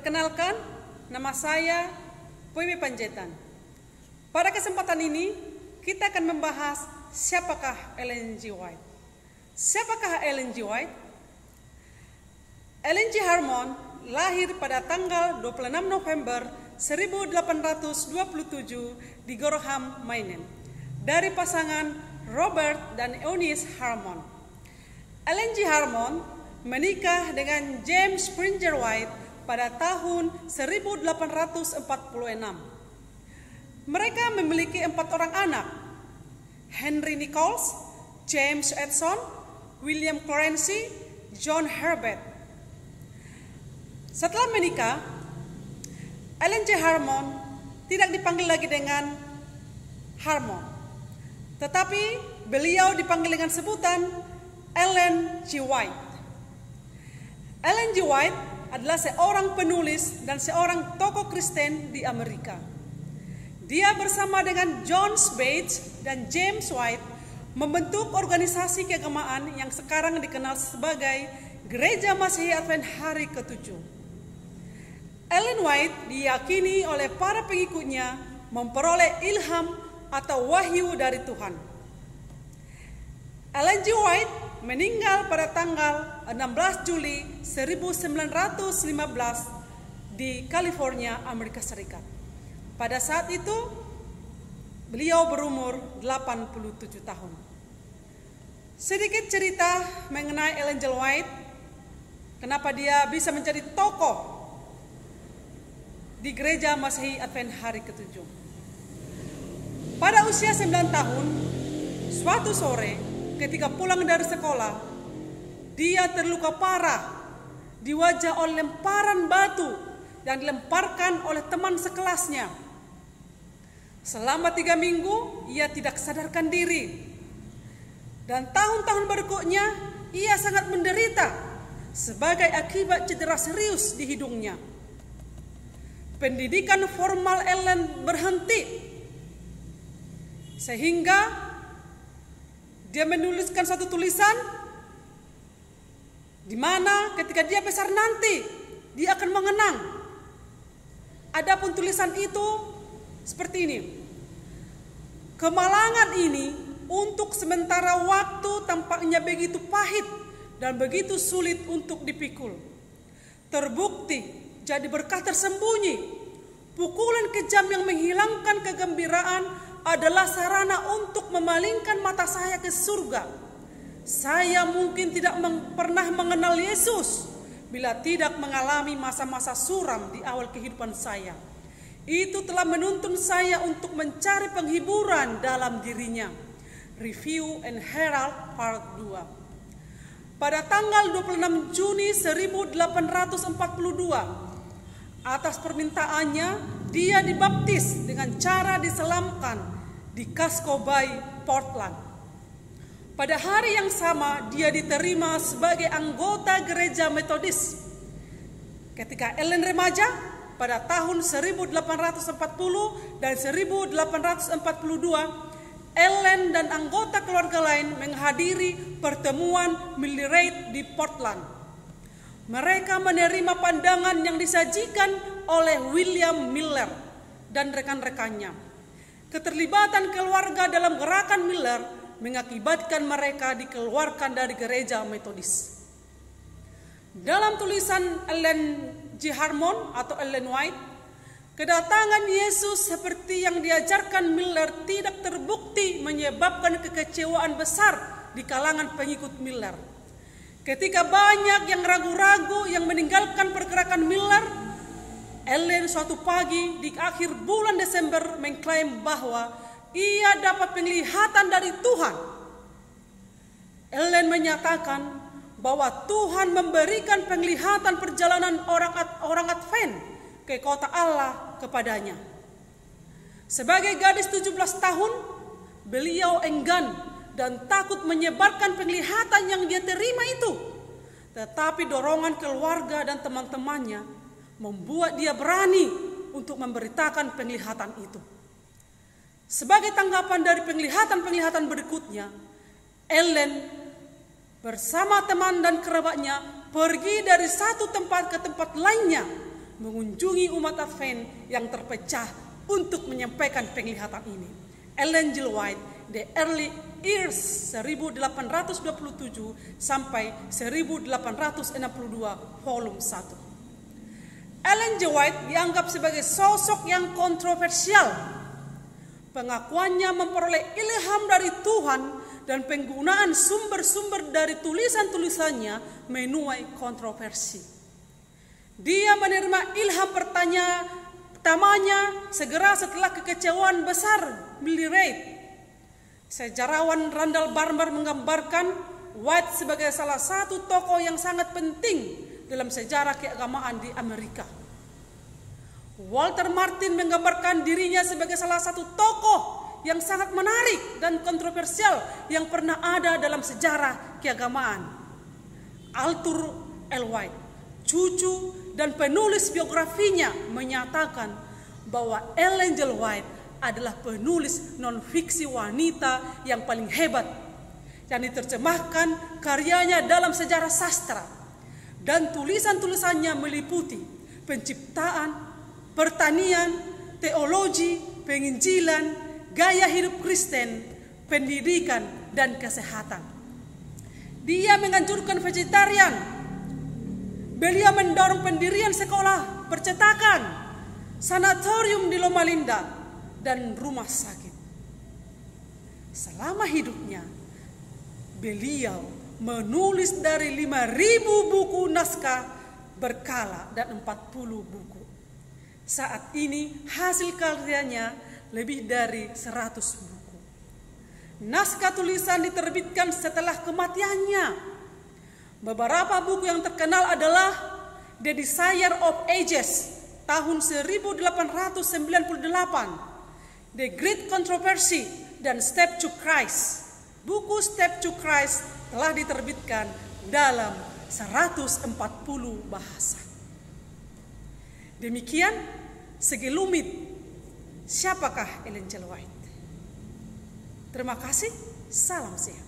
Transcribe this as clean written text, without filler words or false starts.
Perkenalkan, nama saya Puiwi Panjaitan. Pada kesempatan ini, kita akan membahas siapakah Ellen G. White. Siapakah Ellen G. White? Ellen G. Harmon lahir pada tanggal 26 November 1827 di Gorham, Maine, dari pasangan Robert dan Eunice Harmon. Ellen G. Harmon menikah dengan James Springer White pada tahun 1846. Mereka memiliki 4 orang anak: Henry Nichols, James Edson, William Clancy, John Herbert. Setelah menikah, Ellen G. Harmon tidak dipanggil lagi dengan Harmon, tetapi beliau dipanggil dengan sebutan Ellen G. White. Ellen G. White adalah seorang penulis dan seorang tokoh Kristen di Amerika. Dia bersama dengan John Bates dan James White membentuk organisasi keagamaan yang sekarang dikenal sebagai Gereja Masihi Advent Hari ke-7. Ellen White diyakini oleh para pengikutnya memperoleh ilham atau wahyu dari Tuhan. Ellen G. White meninggal pada tanggal 16 Juli 1915 di California, Amerika Serikat. Pada saat itu, beliau berumur 87 tahun. Sedikit cerita mengenai Ellen G. White, kenapa dia bisa menjadi tokoh di Gereja Masihi Advent Hari ke-7. Pada usia 9 tahun, suatu sore ketika pulang dari sekolah, dia terluka parah di wajah oleh lemparan batu yang dilemparkan oleh teman sekelasnya. Selama 3 minggu, ia tidak sadarkan diri. Dan tahun-tahun berikutnya, ia sangat menderita sebagai akibat cedera serius di hidungnya. Pendidikan formal Ellen berhenti, sehingga dia menuliskan satu tulisan di mana ketika dia besar nanti dia akan mengenang. Adapun tulisan itu seperti ini: kemalangan ini untuk sementara waktu tampaknya begitu pahit dan begitu sulit untuk dipikul. Terbukti jadi berkah tersembunyi. Pukulan kejam yang menghilangkan kegembiraan adalah sarana untuk memalingkan mata saya ke surga. Saya mungkin tidak pernah mengenal Yesus bila tidak mengalami masa-masa suram di awal kehidupan saya. Itu telah menuntun saya untuk mencari penghiburan dalam dirinya. Review and Herald Part 2. Pada tanggal 26 Juni 1842, atas permintaannya, dia dibaptis dengan cara diselamkan di Casco Bay, Portland. Pada hari yang sama, dia diterima sebagai anggota Gereja Metodis. Ketika Ellen remaja, pada tahun 1840 dan 1842, Ellen dan anggota keluarga lain menghadiri pertemuan Millrate di Portland. Mereka menerima pandangan yang disajikan oleh William Miller dan rekan-rekannya. Keterlibatan keluarga dalam gerakan Miller mengakibatkan mereka dikeluarkan dari gereja Metodis. Dalam tulisan Ellen G. Harmon atau Ellen White, kedatangan Yesus seperti yang diajarkan Miller tidak terbukti menyebabkan kekecewaan besar di kalangan pengikut Miller. Ketika banyak yang ragu-ragu yang meninggalkan pergerakan Miller, Ellen suatu pagi di akhir bulan Desember mengklaim bahwa ia dapat penglihatan dari Tuhan. Ellen menyatakan bahwa Tuhan memberikan penglihatan perjalanan orang Advent ke kota Allah kepadanya. Sebagai gadis 17 tahun, beliau enggan dan takut menyebarkan penglihatan yang dia terima itu. Tetapi dorongan keluarga dan teman-temannya membuat dia berani untuk memberitakan penglihatan itu. Sebagai tanggapan dari penglihatan-penglihatan berikutnya, Ellen bersama teman dan kerabatnya pergi dari satu tempat ke tempat lainnya mengunjungi umat Advent yang terpecah untuk menyampaikan penglihatan ini. Ellen G. White, The Early Years 1827 sampai 1862, volume 1. Ellen G. White dianggap sebagai sosok yang kontroversial. Pengakuannya memperoleh ilham dari Tuhan dan penggunaan sumber-sumber dari tulisan-tulisannya menuai kontroversi. Dia menerima ilham pertamanya segera setelah kekecewaan besar Billy Reid. Sejarawan Randall Balmer menggambarkan White sebagai salah satu tokoh yang sangat penting dalam sejarah keagamaan di Amerika. Walter Martin menggambarkan dirinya sebagai salah satu tokoh yang sangat menarik dan kontroversial yang pernah ada dalam sejarah keagamaan. Arthur L. White, cucu dan penulis biografinya, menyatakan bahwa Ellen G. White adalah penulis non-fiksi wanita yang paling hebat yang diterjemahkan karyanya dalam sejarah sastra, dan tulisan-tulisannya meliputi penciptaan, pertanian, teologi, penginjilan, gaya hidup Kristen, pendidikan, dan kesehatan. Dia menganjurkan vegetarian. Beliau mendorong pendirian sekolah percetakan, sanatorium di Loma Linda, dan rumah sakit. Selama hidupnya, beliau menulis dari 5.000 buku naskah berkala dan 40 buku. Saat ini hasil karyanya lebih dari 100 buku. Naskah tulisan diterbitkan setelah kematiannya. Beberapa buku yang terkenal adalah The Desire of Ages tahun 1898, The Great Controversy, dan Step to Christ. Buku Step to Christ telah diterbitkan dalam 140 bahasa. Demikian segelumit siapakah Ellen G. White. Terima kasih, salam sehat.